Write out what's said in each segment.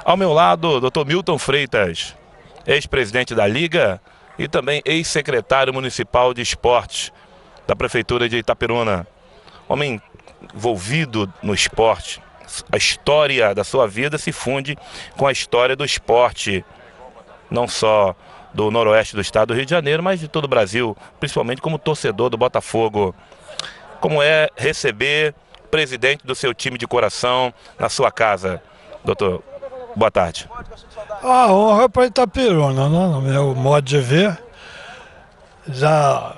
Ao meu lado, Dr. Milton Freitas, ex-presidente da Liga e também ex-secretário municipal de esportes da Prefeitura de Itaperuna. Homem envolvido no esporte. A história da sua vida se funde com a história do esporte, não só do noroeste do estado do Rio de Janeiro, mas de todo o Brasil, principalmente como torcedor do Botafogo. Como é receber o presidente do seu time de coração na sua casa, doutor? Boa tarde. A honra para Itaperuna, né? No meu modo de ver, já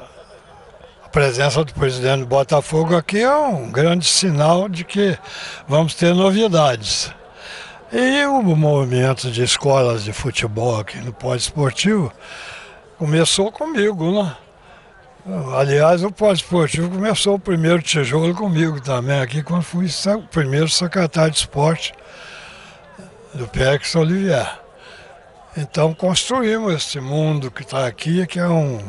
a presença do presidente do Botafogo aqui é um grande sinal de que vamos ter novidades. E o movimento de escolas de futebol aqui no Poliesportivo começou comigo, né? Aliás, o Poliesportivo começou o primeiro tijolo comigo também, aqui quando fui o primeiro secretário de esporte do Pérez Olivier. Então construímos esse mundo que está aqui, que é um...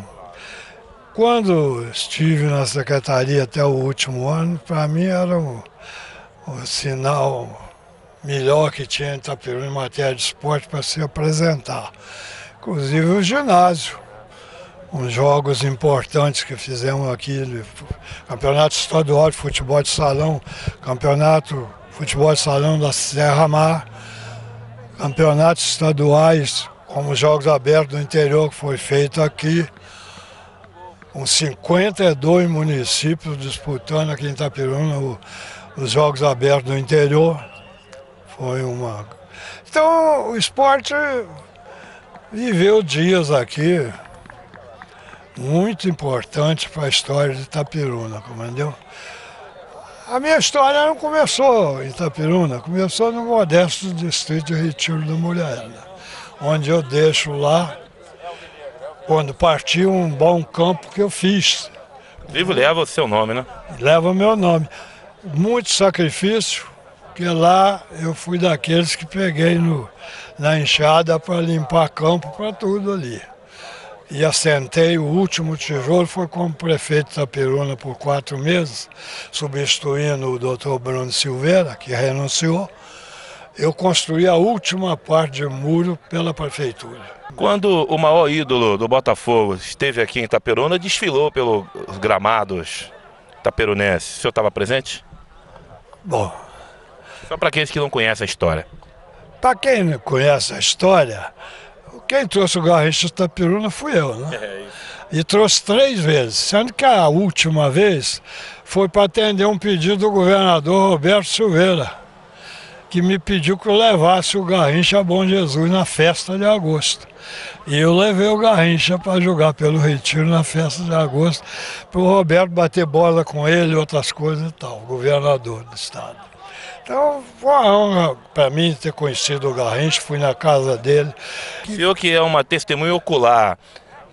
Quando estive na secretaria até o último ano, para mim era o sinal melhor que tinha em Itaperuna em matéria de esporte para se apresentar. Inclusive o ginásio, uns jogos importantes que fizemos aqui, campeonato estadual de futebol de salão, campeonato de futebol de salão da Serra Mar, campeonatos estaduais, como os Jogos Abertos do Interior, que foi feito aqui, com 52 municípios disputando aqui em Itaperuna os Jogos Abertos do Interior. Foi uma... Então, o esporte viveu dias aqui muito importantes para a história de Itaperuna, entendeu? A minha história não começou em Itaperuna, começou no modesto distrito de Retiro da Mulherada, onde eu deixo lá, quando partiu, um bom campo que eu fiz. Vivo leva o seu nome, né? Leva o meu nome. Muito sacrifício, porque lá eu fui daqueles que peguei na enxada para limpar campo, para tudo ali. E assentei o último tijolo, foi como prefeito de Itaperuna por 4 meses, substituindo o doutor Bruno Silveira, que renunciou. Eu construí a última parte de muro pela prefeitura. Quando o maior ídolo do Botafogo esteve aqui em Itaperuna, desfilou pelos gramados itaperunenses. O senhor estava presente? Bom, só para aqueles que não conhecem a história. Para quem não conhece a história, quem trouxe o Garrincha de Itaperuna fui eu, né? E trouxe 3 vezes, sendo que a última vez foi para atender um pedido do governador Roberto Silveira, que me pediu que eu levasse o Garrincha a Bom Jesus na festa de agosto. E eu levei o Garrincha para jogar pelo Retiro na festa de agosto, para o Roberto bater bola com ele e outras coisas e tal, o governador do estado. Então, foi uma honra para mim ter conhecido o Garrincha, fui na casa dele. O senhor que é uma testemunha ocular,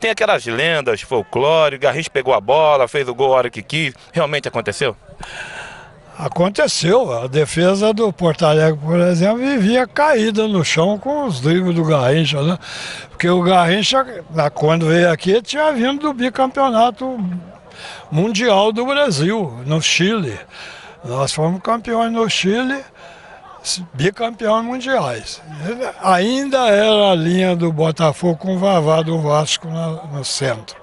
tem aquelas lendas, folclore, o Garrincha pegou a bola, fez o gol a hora que quis, realmente aconteceu? Aconteceu, a defesa do Porto Alegre, por exemplo, vivia caída no chão com os dribles do Garrincha, né? Porque o Garrincha, quando veio aqui, tinha vindo do bicampeonato mundial do Brasil, no Chile. Nós fomos campeões no Chile, bicampeões mundiais. Ele ainda era a linha do Botafogo com o Vavá do Vasco no centro.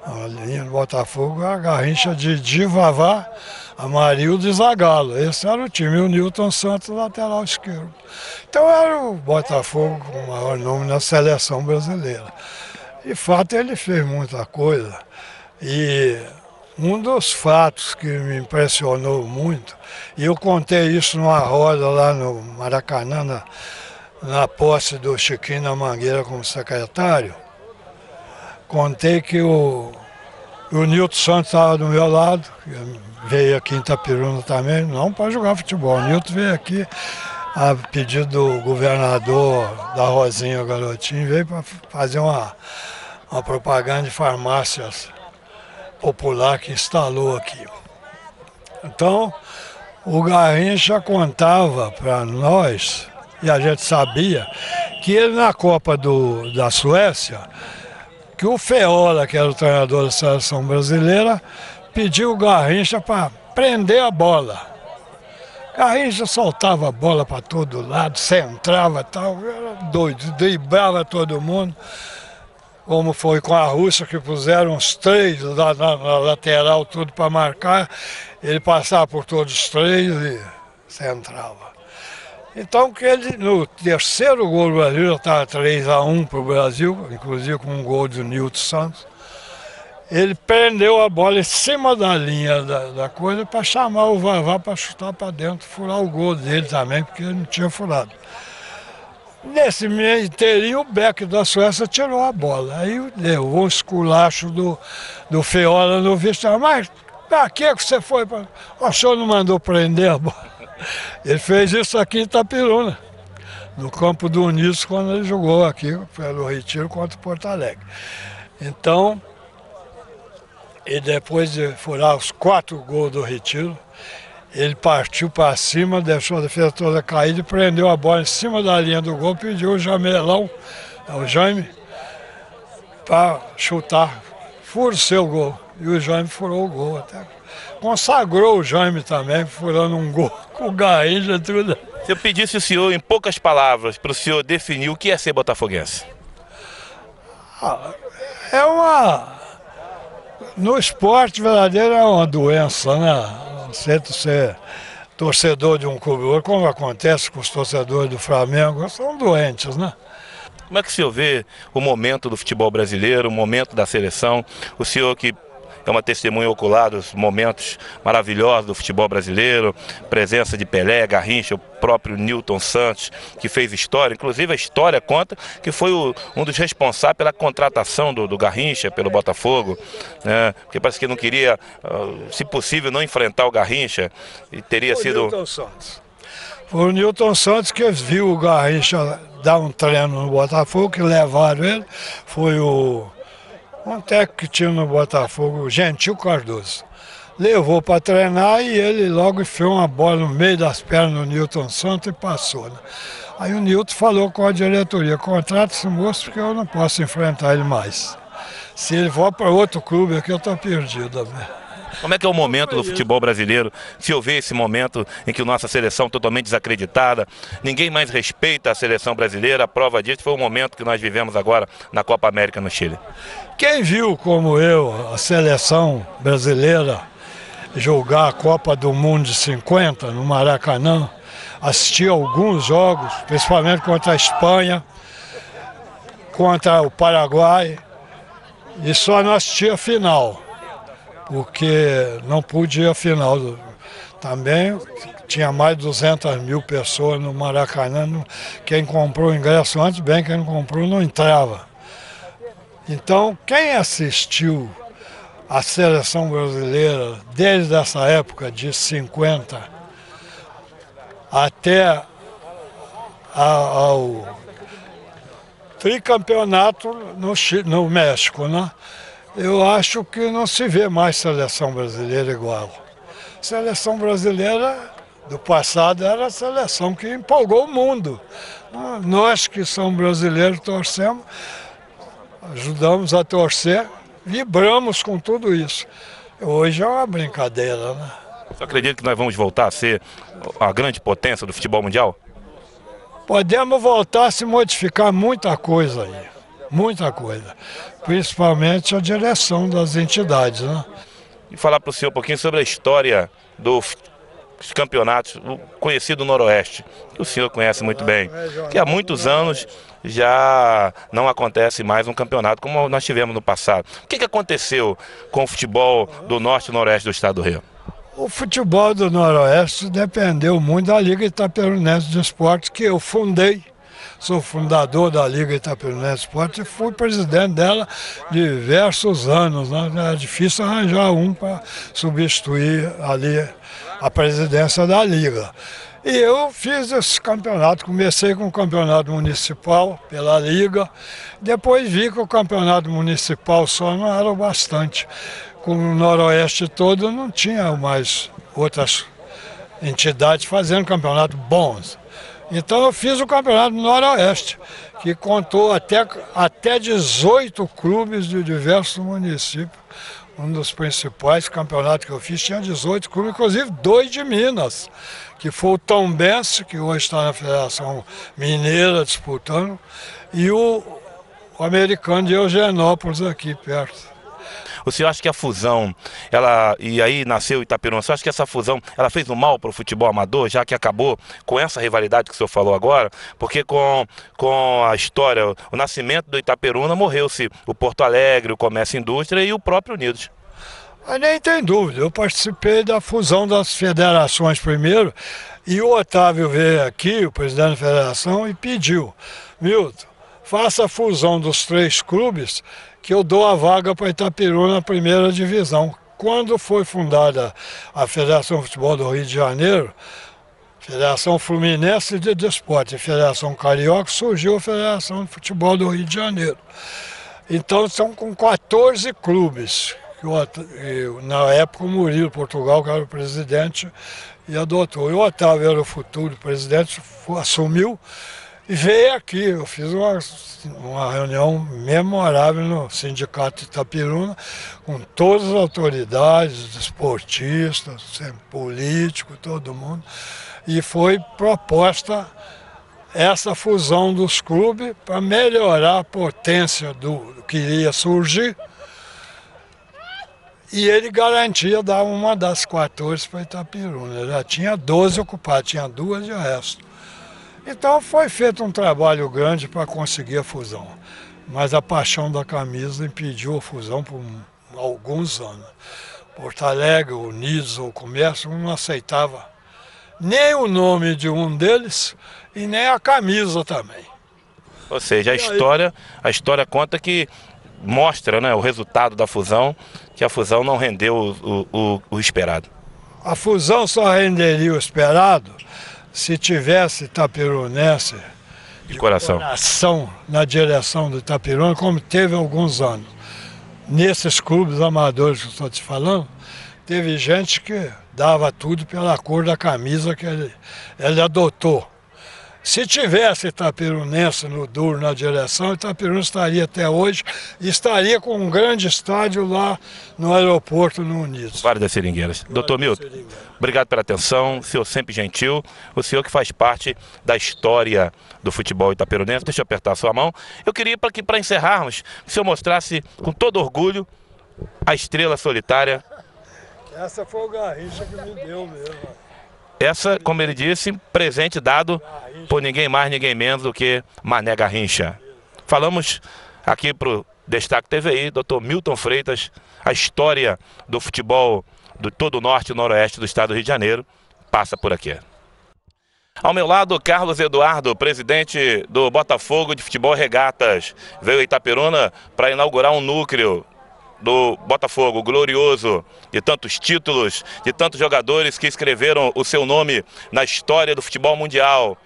A linha do Botafogo, a Garrincha de Vavá, Amarildo e Zagallo. Esse era o time, e o Newton Santos, lateral esquerdo. Então era o Botafogo com o maior nome na seleção brasileira. De fato, ele fez muita coisa. E um dos fatos que me impressionou muito, e eu contei isso numa roda lá no Maracanã, na posse do Chiquinho da Mangueira como secretário, contei que o Newton Santos estava do meu lado, veio aqui em Itaperuna também, não para jogar futebol. O Newton veio aqui a pedido do governador da Rosinha Garotinho, veio para fazer uma propaganda de farmácias popular que instalou aqui. Então, o Garrincha contava para nós, e a gente sabia, que ele na Copa da Suécia, que o Feola, que era o treinador da seleção brasileira, pediu o Garrincha para prender a bola. Garrincha soltava a bola para todo lado, centrava e tal, era doido, driblava todo mundo. Como foi com a Rússia, que puseram os três na lateral, tudo para marcar. Ele passava por todos os três e centrava. Então, que ele, no terceiro gol do Brasil, já estava 3-1 para o Brasil, inclusive com um gol do Nilton Santos. Ele prendeu a bola em cima da linha da coisa para chamar o Vavá para chutar para dentro, furar o gol dele também, porque ele não tinha furado. Nesse meio inteirinho, o Beck da Suécia tirou a bola. Aí levou o esculacho do Feola no vestiário. Mas pra que você foi? O senhor não mandou prender a bola? Ele fez isso aqui em Itapiruna, no campo do Unísio, quando ele jogou aqui pelo Retiro contra o Porto Alegre. Então, e depois de furar os 4 gols do Retiro, ele partiu para cima, deixou a defesa toda caída e prendeu a bola em cima da linha do gol, pediu o Jamelão, o Jaime, para chutar, fura o seu gol. E o Jaime furou o gol até. Consagrou o Jaime também, furando um gol com o Garrincha e tudo. Se eu pedisse ao senhor, em poucas palavras, para o senhor definir o que é ser botafoguense? É uma... No esporte verdadeiro é uma doença, né? Ser torcedor de um clube, como acontece com os torcedores do Flamengo, são doentes, né? Como é que o senhor vê o momento do futebol brasileiro, o momento da seleção? O senhor que é uma testemunha ocular dos momentos maravilhosos do futebol brasileiro, presença de Pelé, Garrincha, o próprio Nilton Santos, que fez história. Inclusive a história conta que foi um dos responsáveis pela contratação do Garrincha pelo Botafogo, né? Porque parece que não queria, se possível, não enfrentar o Garrincha e teria sido... Nilton Santos. Foi o Nilton Santos que viu o Garrincha dar um treino no Botafogo, que levaram ele, foi um técnico que tinha no Botafogo, Gentil Cardoso. Levou para treinar e ele logo enfiou uma bola no meio das pernas do Nilton Santos e passou, né? Aí o Nilton falou com a diretoria: contrata esse moço porque eu não posso enfrentar ele mais. Se ele for para outro clube aqui, eu estou perdido, né? Como é que é o momento do futebol brasileiro? Se houver esse momento em que nossa seleção totalmente desacreditada, ninguém mais respeita a seleção brasileira, a prova disso foi o momento que nós vivemos agora na Copa América no Chile. Quem viu, como eu, a seleção brasileira jogar a Copa do Mundo de 50 no Maracanã, assisti alguns jogos, principalmente contra a Espanha, contra o Paraguai, e só não assisti a final, porque não pude ir à final. Também tinha mais de 200 mil pessoas no Maracanã. Quem comprou o ingresso antes, bem, quem não comprou não entrava. Então, quem assistiu a seleção brasileira desde essa época de 50 até ao tricampeonato no México, né? Eu acho que não se vê mais seleção brasileira igual. A seleção brasileira do passado era a seleção que empolgou o mundo. Nós que somos brasileiros torcemos, ajudamos a torcer, vibramos com tudo isso. Hoje é uma brincadeira, né? Você acredita que nós vamos voltar a ser a grande potência do futebol mundial? Podemos voltar a se modificar muita coisa aí, muita coisa. Principalmente a direção das entidades, né? E falar para o senhor um pouquinho sobre a história dos campeonatos, o conhecido Noroeste, que o senhor conhece muito bem, que há muitos anos já não acontece mais um campeonato como nós tivemos no passado. O que aconteceu com o futebol do Norte e Noroeste do estado do Rio? O futebol do Noroeste dependeu muito da Liga Itaperunense de Esportes, que eu fundei. Sou fundador da Liga Itaperunense de Esportes e fui presidente dela diversos anos, né? É difícil arranjar um para substituir ali a presidência da Liga. E eu fiz esse campeonato, comecei com o campeonato municipal pela Liga, depois vi que o campeonato municipal só não era o bastante. Com o Noroeste todo não tinha mais outras entidades fazendo campeonatos bons. Então eu fiz o campeonato Noroeste, que contou até 18 clubes de diversos municípios, um dos principais campeonatos que eu fiz, tinha 18 clubes, inclusive 2 de Minas, que foi o Tombense, que hoje está na Federação Mineira disputando, e o Americano de Eugenópolis aqui perto. O senhor acha que a fusão, e aí nasceu Itaperuna, você acha que essa fusão, ela fez um mal para o futebol amador, já que acabou com essa rivalidade que o senhor falou agora? Porque com a história, o nascimento do Itaperuna, morreu-se o Porto Alegre, o Comércio e Indústria e o próprio Unidos. Mas nem tem dúvida, eu participei da fusão das federações primeiro, e o Otávio veio aqui, o presidente da federação, e pediu: Milton, faça a fusão dos 3 clubes, que eu dou a vaga para Itaperuna na primeira divisão. Quando foi fundada a Federação de Futebol do Rio de Janeiro, Federação Fluminense de Desporto e Federação Carioca, surgiu a Federação de Futebol do Rio de Janeiro. Então são com 14 clubes. Na época o Murilo Portugal, que era o presidente, e adotou. E o Otávio era o futuro presidente, assumiu e veio aqui. Eu fiz uma reunião memorável no Sindicato de Itaperuna, com todas as autoridades, esportistas, políticos, todo mundo. E foi proposta essa fusão dos clubes para melhorar a potência do que iria surgir. E ele garantia dar uma das 14 para Itaperuna. Já tinha 12 ocupadas, tinha 2 de resto. Então foi feito um trabalho grande para conseguir a fusão. Mas a paixão da camisa impediu a fusão por alguns anos. Porto Alegre, o Unidos, o Comércio, não aceitava nem o nome de um deles e nem a camisa também. Ou seja, a história conta que mostra, né, o resultado da fusão, que a fusão não rendeu o esperado. A fusão só renderia o esperado se tivesse itaperunense de coração na direção do Itaperuna, como teve há alguns anos. Nesses clubes amadores que eu estou te falando, teve gente que dava tudo pela cor da camisa que ele adotou. Se tivesse itaperunense no duro na direção, Itaperuna estaria até hoje e estaria com um grande estádio lá no aeroporto no Unidos. Vale das Seringueiras. Doutor Milton, obrigado pela atenção, o senhor sempre gentil, o senhor que faz parte da história do futebol itaperunense. Deixa eu apertar a sua mão. Eu queria que para encerrarmos, o senhor mostrasse com todo orgulho a estrela solitária. Essa foi o Garrincha que me deu mesmo. Essa, como ele disse, presente dado por ninguém mais, ninguém menos do que Mané Garrincha. Falamos aqui para o Destaque TVI, Dr. Milton Freitas, a história do futebol de todo o norte e noroeste do estado do Rio de Janeiro passa por aqui. Ao meu lado, Carlos Eduardo, presidente do Botafogo de Futebol e Regatas. Veio a Itaperuna para inaugurar um núcleo do Botafogo, glorioso, de tantos títulos, de tantos jogadores que escreveram o seu nome na história do futebol mundial.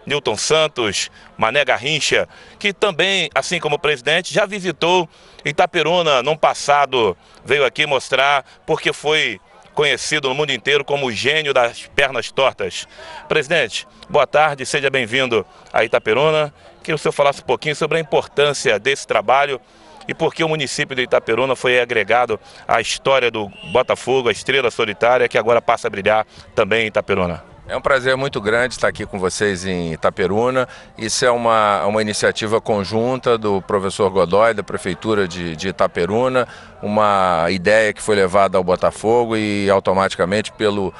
Nilton Santos, Mané Garrincha, que também, assim como o presidente, já visitou Itaperuna no passado, veio aqui mostrar porque foi conhecido no mundo inteiro como o gênio das pernas tortas. Presidente, boa tarde, seja bem-vindo a Itaperuna. Queria que o senhor falasse um pouquinho sobre a importância desse trabalho e por que o município de Itaperuna foi agregado à história do Botafogo, a estrela solitária que agora passa a brilhar também em Itaperuna. É um prazer muito grande estar aqui com vocês em Itaperuna. Isso é uma iniciativa conjunta do professor Godoy, da Prefeitura de Itaperuna, uma ideia que foi levada ao Botafogo e automaticamente pelo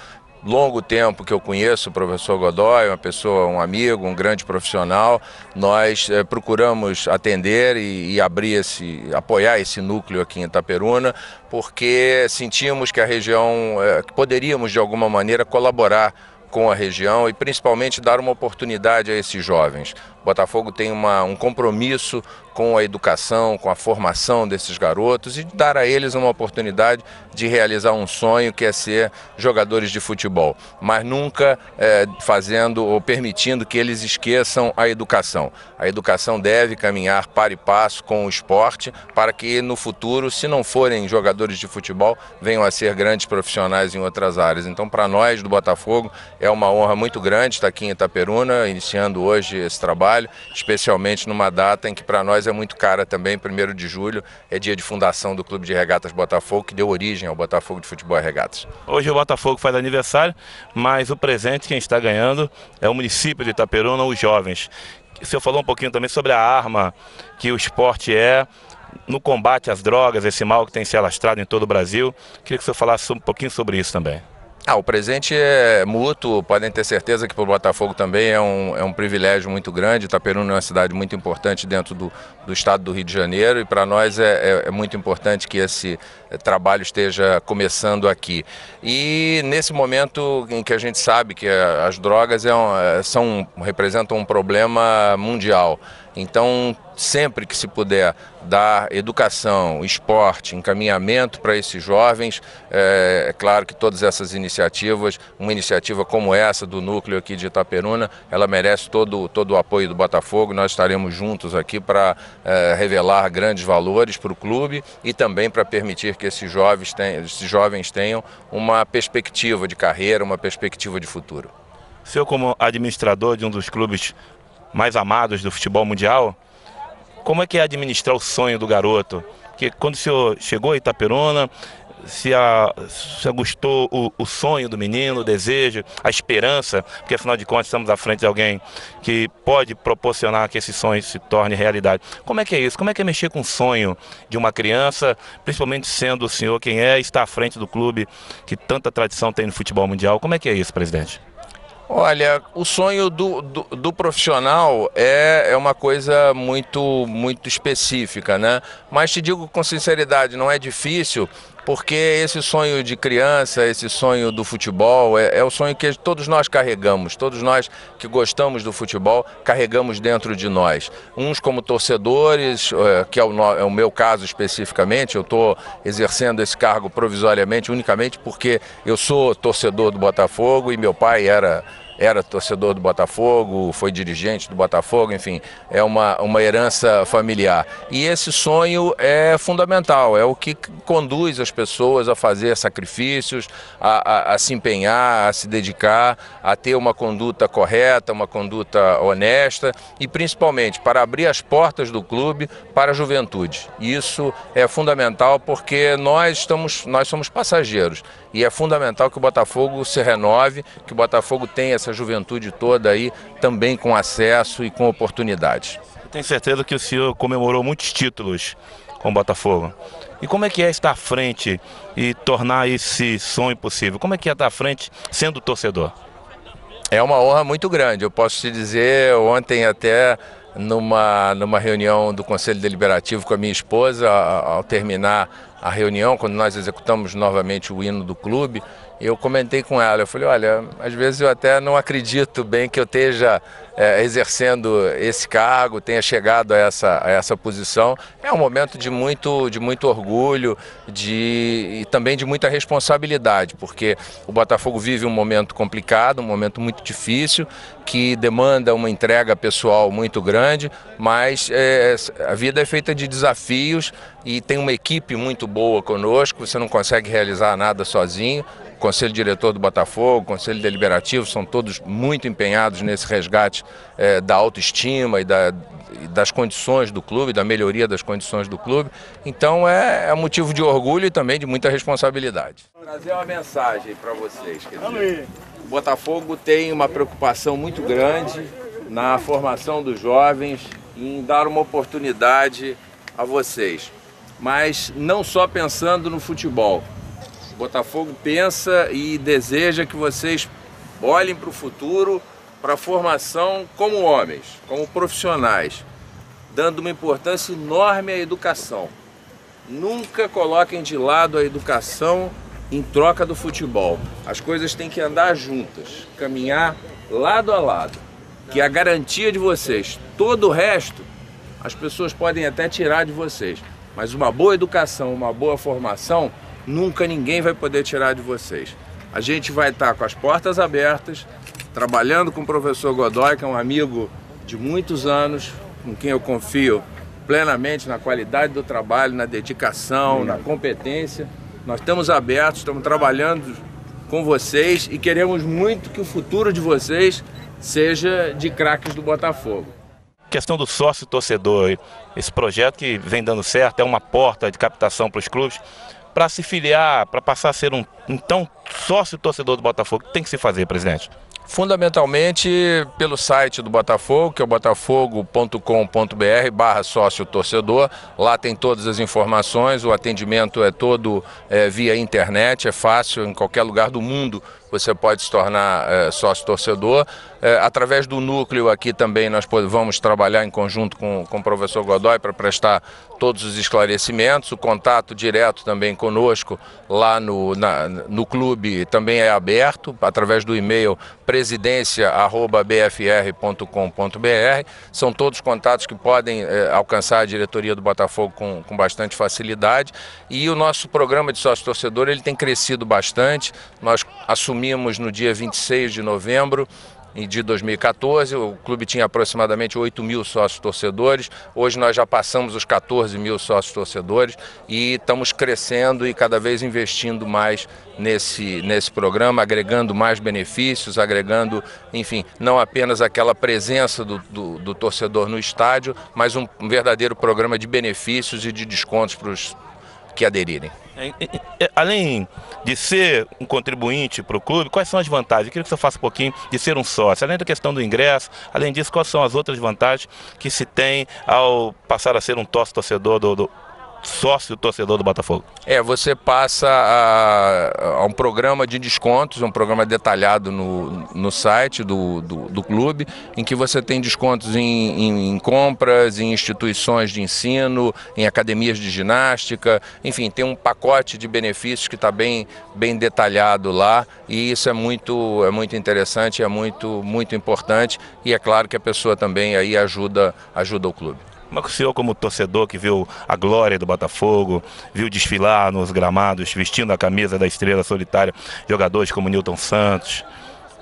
longo tempo que eu conheço o professor Godoy, uma pessoa, um amigo, um grande profissional, nós procuramos atender e apoiar esse núcleo aqui em Itaperuna, porque sentimos que a região, que poderíamos de alguma maneira colaborar com a região e principalmente dar uma oportunidade a esses jovens. O Botafogo tem um compromisso com a educação, com a formação desses garotos e dar a eles uma oportunidade de realizar um sonho que é ser jogadores de futebol, mas nunca fazendo ou permitindo que eles esqueçam a educação. A educação deve caminhar par e passo com o esporte para que no futuro, se não forem jogadores de futebol, venham a ser grandes profissionais em outras áreas. Então, para nós do Botafogo, é uma honra muito grande estar aqui em Itaperuna, iniciando hoje esse trabalho trabalho, especialmente numa data em que para nós é muito cara também, 1º de julho, é dia de fundação do Clube de Regatas Botafogo, que deu origem ao Botafogo de Futebol e Regatas. Hoje o Botafogo faz aniversário, mas o presente quem está ganhando é o município de Itaperuna, os jovens. O senhor falou um pouquinho também sobre a arma que o esporte é no combate às drogas, esse mal que tem se alastrado em todo o Brasil. Queria que o senhor falasse um pouquinho sobre isso também. O presente é mútuo, podem ter certeza que para o Botafogo também é um privilégio muito grande. Itaperuna é uma cidade muito importante dentro do estado do Rio de Janeiro e para nós é muito importante que esse trabalho esteja começando aqui. E nesse momento em que a gente sabe que as drogas representam um problema mundial, então sempre que se puder dar educação, esporte, encaminhamento para esses jovens, é claro que todas essas iniciativas, uma iniciativa como essa do núcleo aqui de Itaperuna, ela merece todo o apoio do Botafogo. Nós estaremos juntos aqui para revelar grandes valores para o clube e também para permitir que esses jovens tenham uma perspectiva de carreira, uma perspectiva de futuro. O senhor, como administrador de um dos clubes mais amados do futebol mundial, como é que é administrar o sonho do garoto? Que quando o senhor chegou a Itaperuna, se gostou o sonho do menino, o desejo, a esperança, porque afinal de contas estamos à frente de alguém que pode proporcionar que esse sonho se torne realidade. Como é que é isso? Como é que é mexer com o sonho de uma criança, principalmente sendo o senhor quem é, está à frente do clube que tanta tradição tem no futebol mundial? Como é que é isso, presidente? Olha, o sonho do profissional é uma coisa muito específica, né? Mas te digo com sinceridade, não é difícil, porque esse sonho de criança, esse sonho do futebol, é o sonho que todos nós carregamos, todos nós que gostamos do futebol, carregamos dentro de nós. Uns como torcedores, que é o meu caso especificamente, eu estou exercendo esse cargo provisoriamente, unicamente porque eu sou torcedor do Botafogo e meu pai era torcedor do Botafogo, foi dirigente do Botafogo, enfim, é uma herança familiar. E esse sonho é fundamental, é o que conduz as pessoas a fazer sacrifícios, a se empenhar, a se dedicar, a ter uma conduta correta, uma conduta honesta e principalmente para abrir as portas do clube para a juventude. Isso é fundamental porque nós somos passageiros e é fundamental que o Botafogo se renove, que o Botafogo tenha essa juventude toda aí também com acesso e com oportunidades. Eu tenho certeza que o senhor comemorou muitos títulos com o Botafogo. E como é que é estar à frente e tornar esse sonho possível? Como é que é estar à frente sendo torcedor? É uma honra muito grande. Eu posso te dizer, ontem até numa reunião do Conselho Deliberativo com a minha esposa, ao terminar a reunião, quando nós executamos novamente o hino do clube, eu comentei com ela, eu falei, olha, às vezes eu até não acredito bem que eu esteja exercendo esse cargo, tenha chegado a essa posição. É um momento de muito orgulho e também de muita responsabilidade, porque o Botafogo vive um momento complicado, um momento muito difícil, que demanda uma entrega pessoal muito grande, mas a vida é feita de desafios e tem uma equipe muito boa conosco, você não consegue realizar nada sozinho. O Conselho Diretor do Botafogo, o Conselho Deliberativo, são todos muito empenhados nesse resgate da autoestima e das condições do clube, da melhoria das condições do clube. Então é motivo de orgulho e também de muita responsabilidade. Vou trazer uma mensagem para vocês. Quer dizer, o Botafogo tem uma preocupação muito grande na formação dos jovens, em dar uma oportunidade a vocês, mas não só pensando no futebol. O Botafogo pensa e deseja que vocês olhem para o futuro, para a formação como homens, como profissionais, dando uma importância enorme à educação. Nunca coloquem de lado a educação em troca do futebol. As coisas têm que andar juntas, caminhar lado a lado, que é a garantia de vocês. Todo o resto, as pessoas podem até tirar de vocês, mas uma boa educação, uma boa formação, nunca ninguém vai poder tirar de vocês. A gente vai estar com as portas abertas, trabalhando com o professor Godoy, que é um amigo de muitos anos, com quem eu confio plenamente na qualidade do trabalho, na dedicação, na competência. Nós estamos abertos, estamos trabalhando com vocês e queremos muito que o futuro de vocês seja de craques do Botafogo. questão do sócio-torcedor, esse projeto que vem dando certo, é uma porta de captação para os clubes, para se filiar, para passar a ser então sócio-torcedor do Botafogo. O que tem que se fazer, presidente? Fundamentalmente pelo site do Botafogo, que é o botafogo.com.br/sócio-torcedor. Lá tem todas as informações, o atendimento é todo via internet, é fácil, em qualquer lugar do mundo você pode se tornar sócio-torcedor. Através do núcleo aqui também nós vamos trabalhar em conjunto com o professor Godoy para prestar todos os esclarecimentos. O contato direto também conosco lá no clube também é aberto, através do e-mail presidência@bfr.com.br. São todos contatos que podem alcançar a diretoria do Botafogo com bastante facilidade. E o nosso programa de sócio-torcedor ele tem crescido bastante. Nós assumimos no dia 26 de novembro de 2014, o clube tinha aproximadamente 8 mil sócios-torcedores, hoje nós já passamos os 14 mil sócios-torcedores e estamos crescendo e cada vez investindo mais nesse programa, agregando mais benefícios, agregando, enfim, não apenas aquela presença do torcedor no estádio, mas um verdadeiro programa de benefícios e de descontos para os que aderirem. Além de ser um contribuinte para o clube, quais são as vantagens? Eu queria que você faça um pouquinho de ser um sócio. Além da questão do ingresso, além disso, quais são as outras vantagens que se tem ao passar a ser um sócio-torcedor do Botafogo? Você passa a um programa de descontos, um programa detalhado no site do clube, em que você tem descontos em compras, em instituições de ensino, em academias de ginástica, enfim, tem um pacote de benefícios que está bem detalhado lá, e isso é muito interessante, é muito importante, e é claro que a pessoa também aí ajuda o clube. Mas o senhor, como torcedor que viu a glória do Botafogo, viu desfilar nos gramados, vestindo a camisa da Estrela Solitária, jogadores como Nilton Santos,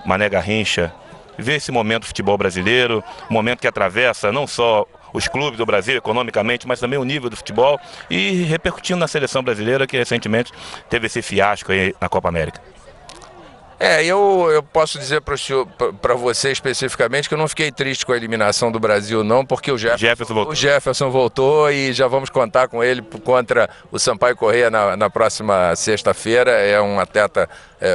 Mané Garrincha, vê esse momento do futebol brasileiro, um momento que atravessa não só os clubes do Brasil economicamente, mas também o nível do futebol e repercutindo na seleção brasileira, que recentemente teve esse fiasco aí na Copa América. Eu posso dizer para você especificamente que eu não fiquei triste com a eliminação do Brasil não, porque o Jefferson voltou e já vamos contar com ele contra o Sampaio Corrêa na próxima sexta-feira. É um atleta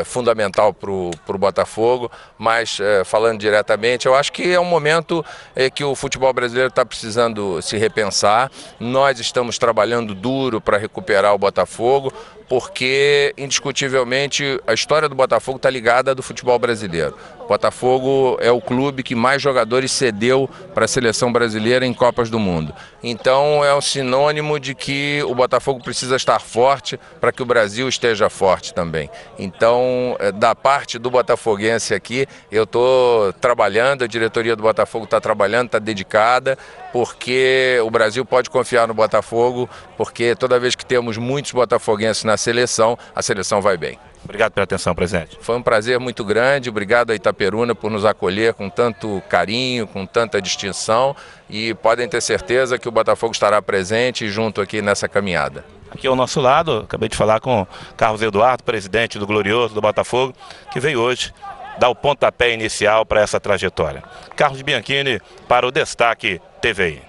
fundamental para o Botafogo, mas falando diretamente, eu acho que é um momento que o futebol brasileiro está precisando se repensar. Nós estamos trabalhando duro para recuperar o Botafogo, porque indiscutivelmente a história do Botafogo está ligada à do futebol brasileiro. O Botafogo é o clube que mais jogadores cedeu para a seleção brasileira em Copas do Mundo. Então é um sinônimo de que o Botafogo precisa estar forte para que o Brasil esteja forte também. Então, da parte do botafoguense aqui, eu estou trabalhando, a diretoria do Botafogo está trabalhando, está dedicada, porque o Brasil pode confiar no Botafogo, porque toda vez que temos muitos botafoguenses na seleção, a seleção vai bem. Obrigado pela atenção, presidente. Foi um prazer muito grande, obrigado a Itaperuna por nos acolher com tanto carinho, com tanta distinção, e podem ter certeza que o Botafogo estará presente junto aqui nessa caminhada. Aqui ao nosso lado, acabei de falar com Carlos Eduardo, presidente do Glorioso do Botafogo, que veio hoje dar o pontapé inicial para essa trajetória. Carlos Bianchini para o Destaque TVI.